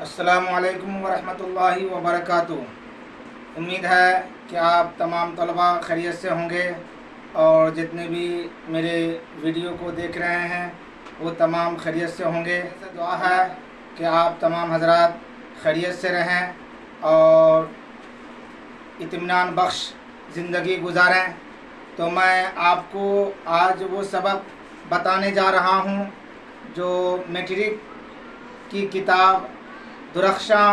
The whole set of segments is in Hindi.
अस्सलामुअलैकुम वरहमतुल्लाहि वबरकातुहू। उम्मीद है कि आप तमाम तलबा खैरियत से होंगे और जितने भी मेरे वीडियो को देख रहे हैं वो तमाम खैरियत से होंगे। ऐसा दुआ है कि आप तमाम हजरात खैरियत से रहें और इत्मीनान बख्श ज़िंदगी गुजारें। तो मैं आपको आज वो सबक बताने जा रहा हूँ जो मैट्रिक की किताब दुरख्शां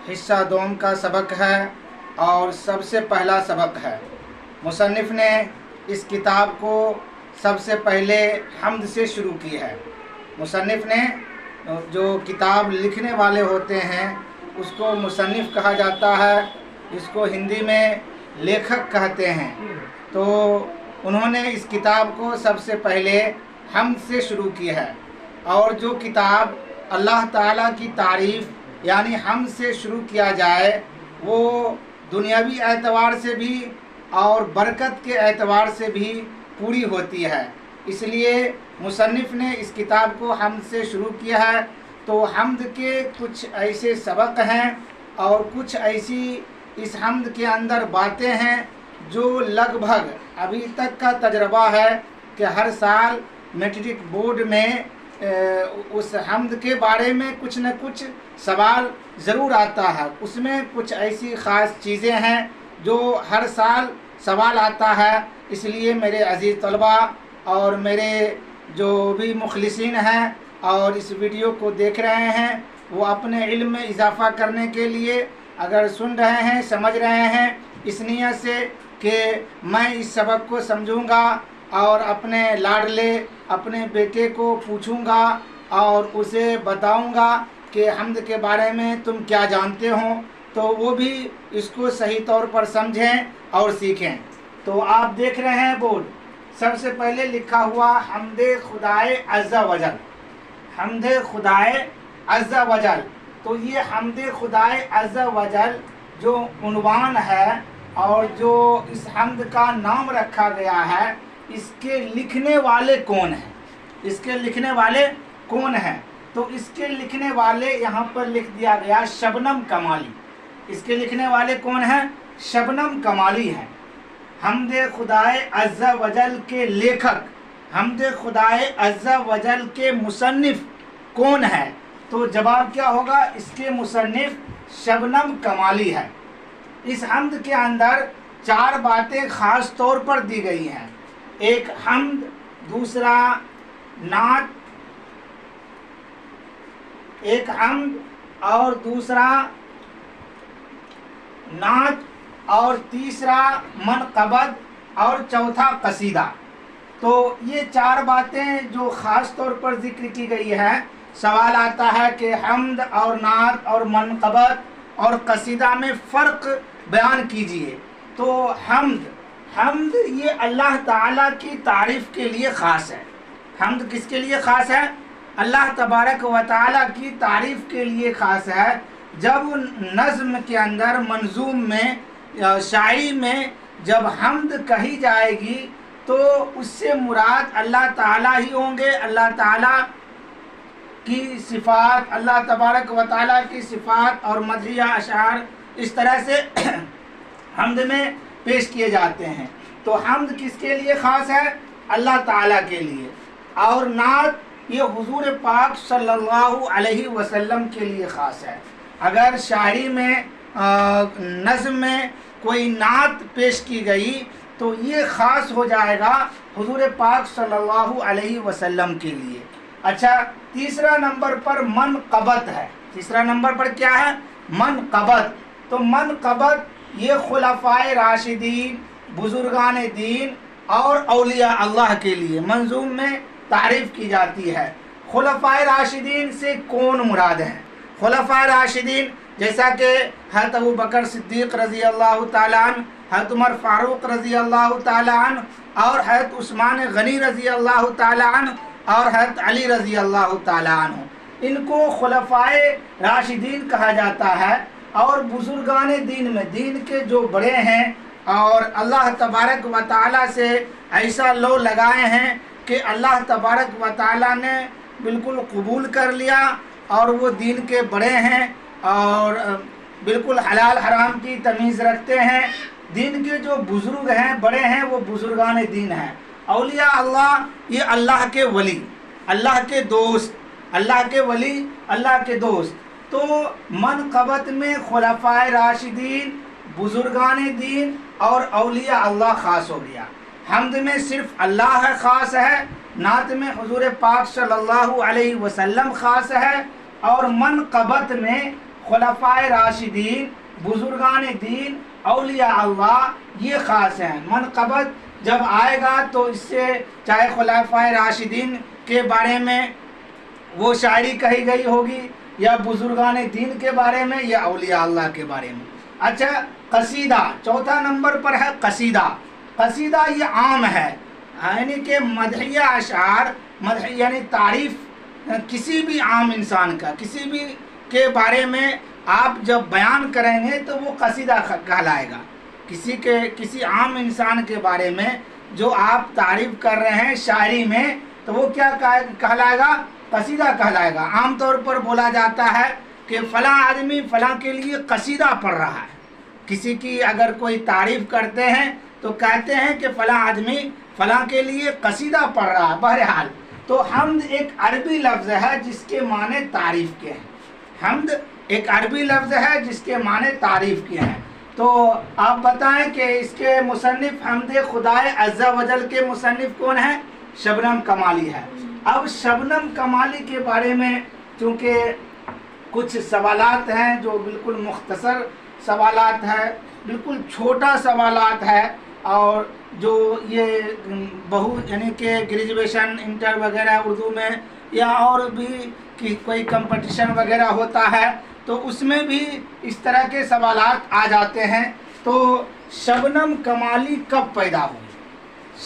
हिस्सा दोम का सबक है और सबसे पहला सबक है। मुसन्निफ़ ने इस किताब को सबसे पहले हम्द से शुरू की है। मुसन्निफ़ ने जो किताब लिखने वाले होते हैं उसको मुसन्निफ़ कहा जाता है, इसको हिंदी में लेखक कहते हैं। तो उन्होंने इस किताब को सबसे पहले हम्द से शुरू की है और जो किताब अल्लाह ताला की तारीफ़ यानी हम्द से शुरू किया जाए वो दुनियावी एतबार से भी और बरकत के एतबार से भी पूरी होती है। इसलिए मुसन्निफ़ ने इस किताब को हम्द से शुरू किया है। तो हम्द के कुछ ऐसे सबक हैं और कुछ ऐसी इस हम्द के अंदर बातें हैं जो लगभग अभी तक का तजर्बा है कि हर साल मैट्रिक बोर्ड में उस हम्द के बारे में कुछ न कुछ सवाल ज़रूर आता है। उसमें कुछ ऐसी ख़ास चीज़ें हैं जो हर साल सवाल आता है। इसलिए मेरे अज़ीज़ तलबा और मेरे जो भी मुखलिसीन हैं और इस वीडियो को देख रहे हैं वो अपने इल्म में इजाफ़ा करने के लिए अगर सुन रहे हैं, समझ रहे हैं, इस नियत से कि मैं इस सबक को समझूंगा और अपने लाडले अपने बेटे को पूछूंगा और उसे बताऊंगा कि हम्द के बारे में तुम क्या जानते हो, तो वो भी इसको सही तौर पर समझें और सीखें। तो आप देख रहे हैं बोर्ड, सबसे पहले लिखा हुआ हम्दे खुदाए अज़्ज़ा वजल, हम्दे खुदाए अज़्ज़ा वजल। तो ये हम्दे खुदाए अज़्ज़ा वजल जो उन्वान है और जो इस हम्द का नाम रखा गया है, इसके लिखने वाले कौन हैं, इसके लिखने वाले कौन हैं? तो इसके लिखने वाले यहाँ पर लिख दिया गया शबनम कमाली। इसके लिखने वाले कौन हैं? शबनम कमाली हैं। हम्दे खुदाए अज़्ज़ा वजल के लेखक, हम्दे खुदाए अज़्ज़ा वजल के मुसन्निफ़ कौन है? तो जवाब क्या होगा? इसके मुसन्निफ़ शबनम कमाली है। इस हम्द के अंदर चार बातें ख़ास तौर पर दी गई हैं। एक हम्द, दूसरा नात, एक हम्द और दूसरा नात और तीसरा मनक़बत और चौथा कसीदा। तो ये चार बातें जो ख़ास तौर पर जिक्र की गई है। सवाल आता है कि हम्द और नात और मनक़बत और कसीदा में फ़र्क बयान कीजिए। तो हम्द ये अल्लाह ताला की तारीफ़ के लिए ख़ास है। हम्द किसके लिए ख़ास है? अल्लाह तबारक व ताला की तारीफ़ के लिए ख़ास है। जब नज़्म के अंदर, मंजूम में, शायरी में जब हम्द कही जाएगी तो उससे मुराद अल्लाह ताला ही होंगे। अल्लाह ताला की सिफ़ात, अल्लाह तबारक व ताला की सिफ़ात और मदहिया अशार इस तरह से हम्द में पेश किए जाते हैं। तो हम्द किसके लिए ख़ास है? अल्लाह ताला के लिए। और नात ये हुजूर पाक सल्लल्लाहु अलैहि वसल्लम के लिए ख़ास है। अगर शायरी में नज़्म में कोई नात पेश की गई तो ये ख़ास हो जाएगा हुजूर पाक सल्लल्लाहु अलैहि वसल्लम के लिए। अच्छा, तीसरा नंबर पर मनक़बत है। तीसरा नंबर पर क्या है? मनक़बत। तो मनक़बत ये खुलफ़ाए राशिदीन, बुज़ुर्गान दीन और औलिया अल्लाह के लिए मंजूम में तारीफ़ की जाती है। खुलफ़ाए राशिदीन से कौन मुराद हैं? खुलफ़ाए राशिदीन जैसा कि हज़रत अबू बकर सिद्दीक़ रज़ी अल्लाह ताला अन्हु, हज़रत उमर फ़ारूक़ रज़ी अल्लाह ताला अन्हु और हज़रत उस्मान गनी रज़ी अल्लाह ताला अन्हु और हज़रत अली रज़ी अल्लाह ताला अन्हु, इनको खुलफ़ाए राशिदीन कहा जाता है। और बुज़ुर्गान दीन में, दीन के जो बड़े हैं और अल्लाह तबारक व ताला से ऐसा लो लगाए हैं कि अल्लाह तबारक व ताला ने बिल्कुल कबूल कर लिया और वो दीन के बड़े हैं और बिल्कुल हलाल हराम की तमीज़ रखते हैं। दीन के जो बुज़ुर्ग हैं, बड़े हैं, वो बुज़ुर्गान दीन हैं। औलिया अल्लाह, ये अल्लाह के वली, अल्लाह के दोस्त, अल्लाह के वली, अल्लाह के दोस्त। तो मनक़बत में खुलफ़ाए राशिदीन, बुज़ुर्गान दीन और औलिया अल्लाह ख़ास हो गया। हम्द में सिर्फ अल्लाह ख़ास है, नात में हुज़ूर पाक सल्लल्लाहु अलैहि वसल्लम ख़ास है, और मनक़बत में खुलफ़ाए राशिदीन, बुज़ुर्गान दीन, औलिया अल्लाह ये ख़ास हैं। मनक़बत जब आएगा तो इससे चाहे खुलफ़ाए राशिदीन के बारे में वो शायरी कही गई होगी, या बुज़ुर्गान दीन के बारे में, या औलिया अल्लाह के बारे में। अच्छा, कसीदा चौथा नंबर पर है। कसीदा, कसीदा ये आम है, यानी कि मदहिया अशार, मदह यानी तारीफ़ किसी भी आम इंसान का, किसी भी के बारे में आप जब बयान करेंगे तो वो कसीदा कहलाएगा। किसी आम इंसान के बारे में जो आप तारीफ़ कर रहे हैं शायरी में, तो वो क्या कहलाएगा? कसीदा कहलाएगा। आम तौर पर बोला जाता है कि फ़लाँ आदमी फ़लाँ के लिए कसीदा पढ़ रहा है। किसी की अगर कोई तारीफ़ करते हैं तो कहते हैं कि फ़लाँ आदमी फ़लाँ के लिए कसीदा पढ़ रहा है। बहरहाल, तो हम्द एक अरबी लफ्ज़ है जिसके माने तारीफ़ के हैं। हम्द एक अरबी लफ्ज़ है जिसके माने तारीफ़ के हैं। तो आप बताएं कि इसके मुसन्निफ़ हम्द खुदाए अज़्ज़ा वजल के मुसन्निफ़ कौन है? शबनम कमाली है। अब शबनम कमाली के बारे में चूँकि कुछ सवालात हैं जो बिल्कुल मुख्तसर सवालात है, बिल्कुल छोटा सवालात है, और जो ये यानी कि ग्रेजुएशन इंटर वगैरह उर्दू में या और भी कि कोई कंपटीशन वगैरह होता है तो उसमें भी इस तरह के सवालात आ जाते हैं। तो शबनम कमाली कब पैदा हुई?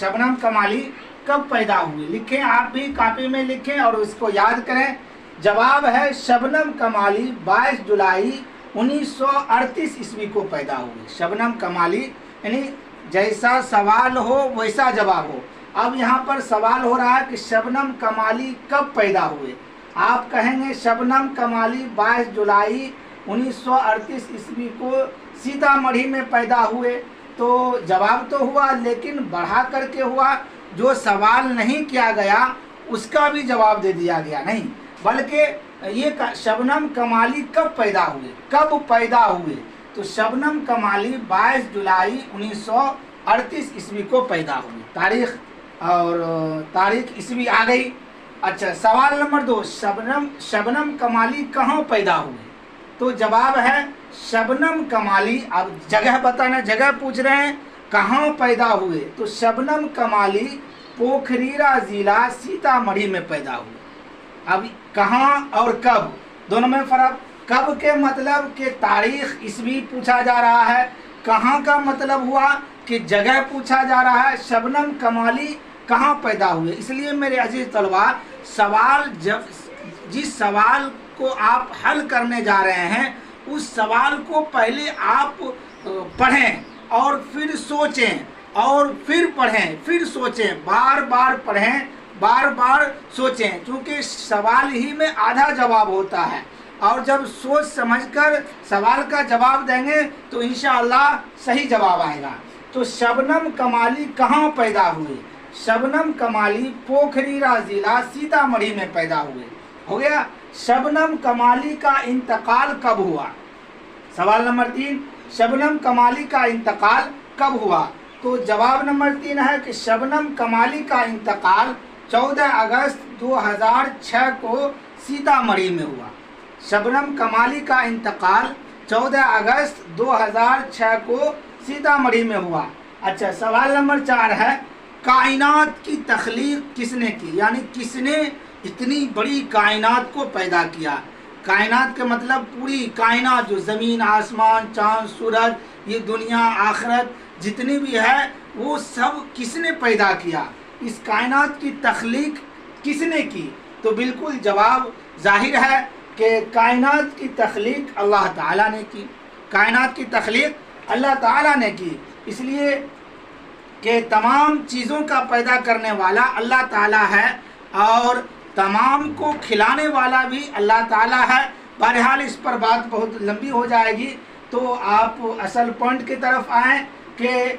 शबनम कमाली कब पैदा हुई? लिखें, आप भी कॉपी में लिखें और उसको याद करें। जवाब है शबनम कमाली 22 जुलाई 1938 ईस्वी को पैदा हुई। शबनम कमाली, यानी जैसा सवाल हो वैसा जवाब हो। अब यहाँ पर सवाल हो रहा है कि शबनम कमाली कब पैदा हुए। आप कहेंगे शबनम कमाली 22 जुलाई 1938 ईस्वी को सीतामढ़ी में पैदा हुए, तो जवाब तो हुआ, लेकिन बढ़ा करके हुआ। जो सवाल नहीं किया गया उसका भी जवाब दे दिया गया नहीं, बल्कि ये शबनम कमाली कब पैदा हुए, कब पैदा हुए? तो शबनम कमाली 22 जुलाई 1938 ईस्वी को पैदा हुई। तारीख और तारीख ईस्वी आ गई। अच्छा, सवाल नंबर 2, शबनम कमाली कहाँ पैदा हुए? तो जवाब है शबनम कमाली, अब जगह बताना, जगह पूछ रहे हैं कहाँ पैदा हुए, तो शबनम कमाली पोखरीरा ज़िला सीतामढ़ी में पैदा हुए। अब कहाँ और कब, दोनों में फ़र्क। कब के मतलब कि तारीख ईस्वी पूछा जा रहा है, कहाँ का मतलब हुआ कि जगह पूछा जा रहा है। शबनम कमाली कहाँ पैदा हुए, इसलिए मेरे अजीज़ तलबा, सवाल जब जिस सवाल को आप हल करने जा रहे हैं उस सवाल को पहले आप पढ़ें और फिर सोचें और फिर पढ़ें, फिर सोचें, बार बार पढ़ें, बार बार सोचें, क्योंकि सवाल ही में आधा जवाब होता है। और जब सोच समझकर सवाल का जवाब देंगे तो इंशाअल्लाह सही जवाब आएगा। तो शबनम कमाली कहाँ पैदा हुए? शबनम कमाली पोखरीरा ज़िला सीतामढ़ी में पैदा हुए। हो गया। शबनम कमाली का इंतकाल कब हुआ? सवाल नंबर 3, शबनम कमाली का इंतकाल कब हुआ? तो जवाब नंबर 3 है कि शबनम कमाली का इंतकाल 14 अगस्त 2006 को सीतामढ़ी में हुआ। शबनम कमाली का इंतकाल 14 अगस्त 2006 को सीतामढ़ी में हुआ। अच्छा, सवाल नंबर 4 है, कायनात की तख्लीक किसने की, यानी किसने इतनी बड़ी कायनात को पैदा किया? कायनात का मतलब पूरी कायनात, जो ज़मीन, आसमान, चाँद, सूरज, ये दुनिया, आखिरत जितनी भी है, वो सब किसने पैदा किया? इस कायनात की तख्लीक किसने की? तो बिल्कुल जवाब जाहिर है कि कायनात की तख्लीक अल्लाह ताला ने की। कायनात की तख्लीक अल्लाह ताला ने की, इसलिए कि तमाम चीज़ों का पैदा करने वाला अल्लाह ताला है और तमाम को खिलाने वाला भी अल्लाह ताला है बहरहाल इस पर बात बहुत लंबी हो जाएगी, तो आप असल पॉइंट की तरफ आएँ कि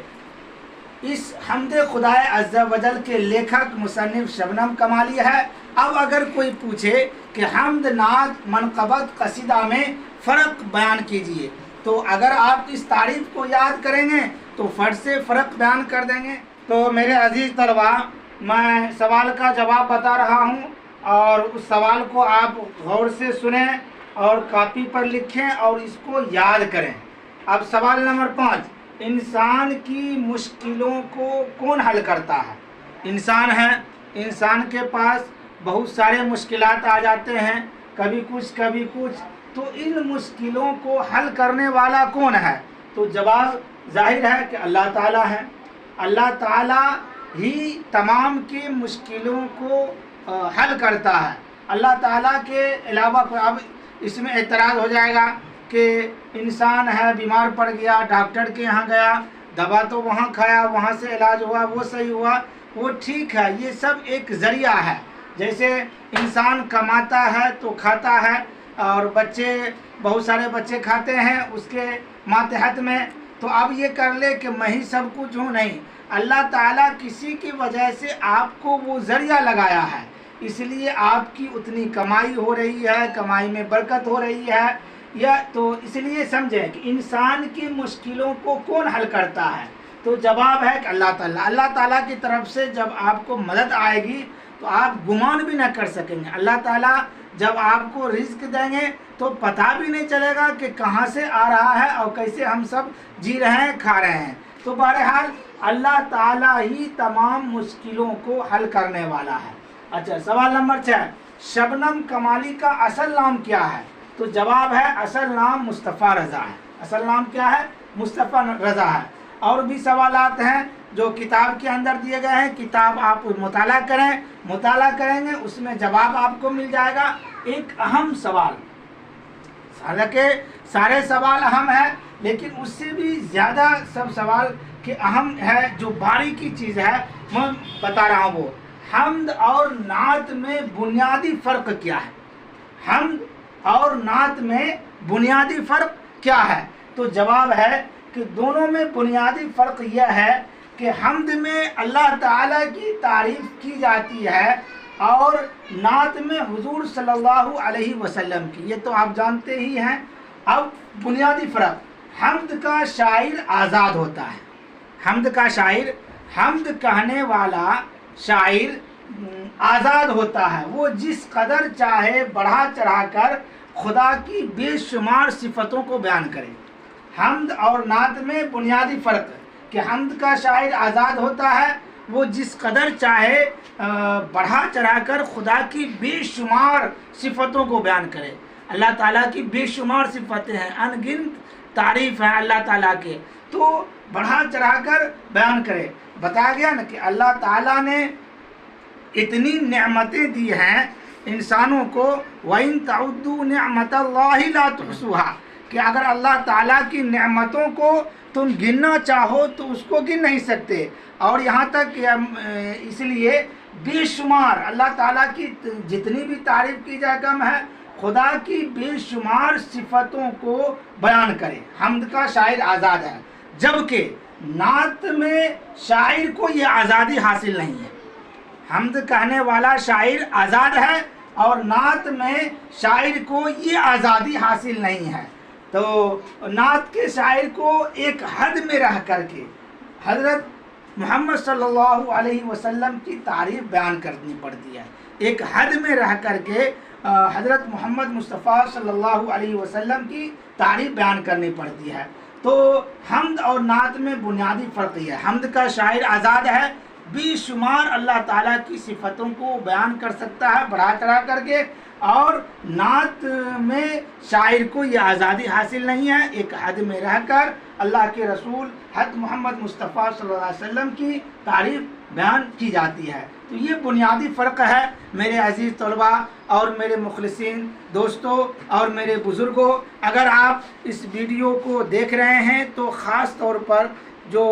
इस हमदे खुदाए अज़्ज़ा वजल के लेखक मुसन्निफ शबनम कमाली है। अब अगर कोई पूछे कि हमद, नात, मनक़बत, कसीदा में फ़र्क बयान कीजिए, तो अगर आप इस तारीफ़ को याद करेंगे तो फट से फ़र्क बयान कर देंगे। तो मेरे अजीज़ तलबा, मैं सवाल का जवाब बता रहा हूँ और उस सवाल को आप गौर से सुनें और कापी पर लिखें और इसको याद करें। अब सवाल नंबर 5, इंसान की मुश्किलों को कौन हल करता है? इंसान है, इंसान के पास बहुत सारे मुश्किलात आ जाते हैं, कभी कुछ कभी कुछ, तो इन मुश्किलों को हल करने वाला कौन है? तो जवाब जाहिर है कि अल्लाह ताला है। अल्लाह ताला ही तमाम की मुश्किलों को हल करता है। अल्लाह ताला के अलावा अब इसमें एतराज़ हो जाएगा कि इंसान है, बीमार पड़ गया, डॉक्टर के यहाँ गया, दवा तो वहाँ खाया, वहाँ से इलाज हुआ, वो सही हुआ, वो ठीक है, ये सब एक ज़रिया है। जैसे इंसान कमाता है तो खाता है, और बच्चे, बहुत सारे बच्चे खाते हैं उसके मातहत में, तो अब ये कर ले कि मैं ही सब कुछ हूँ, नहीं। अल्लाह ताला किसी की वजह से आपको वो ज़रिया लगाया है, इसलिए आपकी उतनी कमाई हो रही है, कमाई में बरकत हो रही है। या तो इसलिए समझें कि इंसान की मुश्किलों को कौन हल करता है? तो जवाब है कि अल्लाह ताला। अल्लाह ताला की तरफ से जब आपको मदद आएगी तो आप गुमान भी ना कर सकेंगे। अल्लाह ताला जब आपको रिज़्क देंगे तो पता भी नहीं चलेगा कि कहाँ से आ रहा है और कैसे हम सब जी रहे हैं, खा रहे हैं। तो बहरहाल अल्लाह ताला ही तमाम मुश्किलों को हल करने वाला है। अच्छा, सवाल नंबर 6, शबनम कमाली का असल नाम क्या है? तो जवाब है असल नाम मुस्तफ़ा रज़ा है। असल नाम क्या है? मुस्तफ़ा रज़ा है। और भी सवालात हैं जो किताब के अंदर दिए गए हैं, किताब आप मुताला करें, मुताला करेंगे उसमें जवाब आपको मिल जाएगा। एक अहम सवाल, हालांकि सारे सवाल अहम हैं, लेकिन उससे भी ज़्यादा सब सवाल के अहम है, जो बारीकी चीज़ है मैं बता रहा हूँ, वो हम्द और नात में बुनियादी फ़र्क क्या है? हम्द और नात में बुनियादी फ़र्क क्या है? तो जवाब है कि दोनों में बुनियादी फ़र्क यह है कि हम्द में अल्लाह ताला की तारीफ़ की जाती है और नात में हुजूर सल्लल्लाहु अलैहि वसल्लम की, ये तो आप जानते ही हैं। अब बुनियादी फ़र्क, हम्द का शायर आज़ाद होता है। हम्द का शायर, हम्द कहने वाला शायर आज़ाद होता है, वो जिस कदर चाहे बढ़ा चढ़ा कर खुदा की बेशुमार सिफ़तों को बयान करे। हम्द और नात में बुनियादी फ़र्क कि हम्द का शायर आज़ाद होता है, वो जिस कदर चाहे बढ़ा चढ़ा कर खुदा की बेशुमार सिफ़तों को बयान करे। अल्लाह ताला की बेशुमार सिफ़तें हैं, अनगिनत तारीफ़ हैं अल्लाह ताला के, तो बढ़ा चढ़ा कर बयान करे। बताया गया ना कि अल्लाह ताला ने इतनी नेमतें दी हैं इंसानों को, वइन तउद्दू निअमतल्लाहि ला तुहसूहा, कि अगर अल्लाह ताला की नेमतों को तुम गिनना चाहो तो उसको गिन नहीं सकते। और यहाँ तक इसलिए बेशुमार अल्लाह ताला की जितनी भी तारीफ़ की जाए कम है, खुदा की बेशुमार सिफ़तों को बयान करे। हम्द का शायर आज़ाद है, जबकि नात में शायर को ये आज़ादी हासिल नहीं है। हम्द कहने वाला शायर आज़ाद है और नात में शायर को ये आज़ादी हासिल नहीं है। तो नात के शायर को एक हद में रह करके हज़रत मोहम्मद सल्लल्लाहु अलैहि वसल्लम की तारीफ़ बयान करनी पड़ती है। एक हद में रह करके हज़रत मोहम्मद मुस्तफ़ा सल्लल्लाहु अलैहि वसल्लम की तारीफ़ बयान करनी पड़ती है। तो हम्द और नात में बुनियादी फ़र्क है। हम्द का शायर आज़ाद है, बेशुमार अल्लाह ताला की सिफ़तों को बयान कर सकता है बढ़ा चढ़ा करके, और नात में शायर को ये आज़ादी हासिल नहीं है। एक हद में रहकर अल्लाह के रसूल हज़रत मोहम्मद मुस्तफ़ा सल्लल्लाहु अलैहि वसल्लम की तारीफ़ बयान की जाती है। तो ये बुनियादी फ़र्क है मेरे अज़ीज़ तलबा और मेरे मुखलिसीन दोस्तों और मेरे बुज़ुर्गों। अगर आप इस वीडियो को देख रहे हैं तो ख़ास तौर पर जो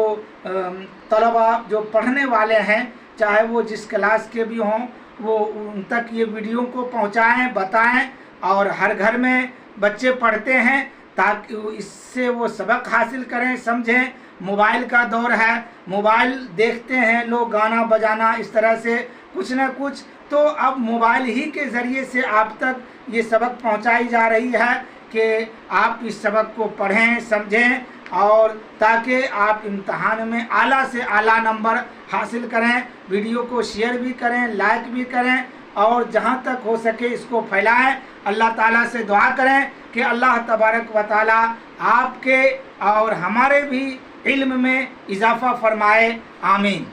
तलबा जो पढ़ने वाले हैं, चाहे वो जिस क्लास के भी हों, वो उन तक ये वीडियो को पहुंचाएं, बताएं, और हर घर में बच्चे पढ़ते हैं ताकि इससे वो सबक हासिल करें, समझें। मोबाइल का दौर है, मोबाइल देखते हैं लोग, गाना बजाना इस तरह से कुछ न कुछ, तो अब मोबाइल ही के ज़रिए से आप तक ये सबक पहुंचाई जा रही है कि आप इस सबक को पढ़ें, समझें, और ताकि आप इम्तहान में आला से आला नंबर हासिल करें। वीडियो को शेयर भी करें, लाइक भी करें, और जहां तक हो सके इसको फैलाएं। अल्लाह ताला से दुआ करें कि अल्लाह तबारक व ताला आपके और हमारे भी इल्म में इजाफ़ा फरमाए। आमीन।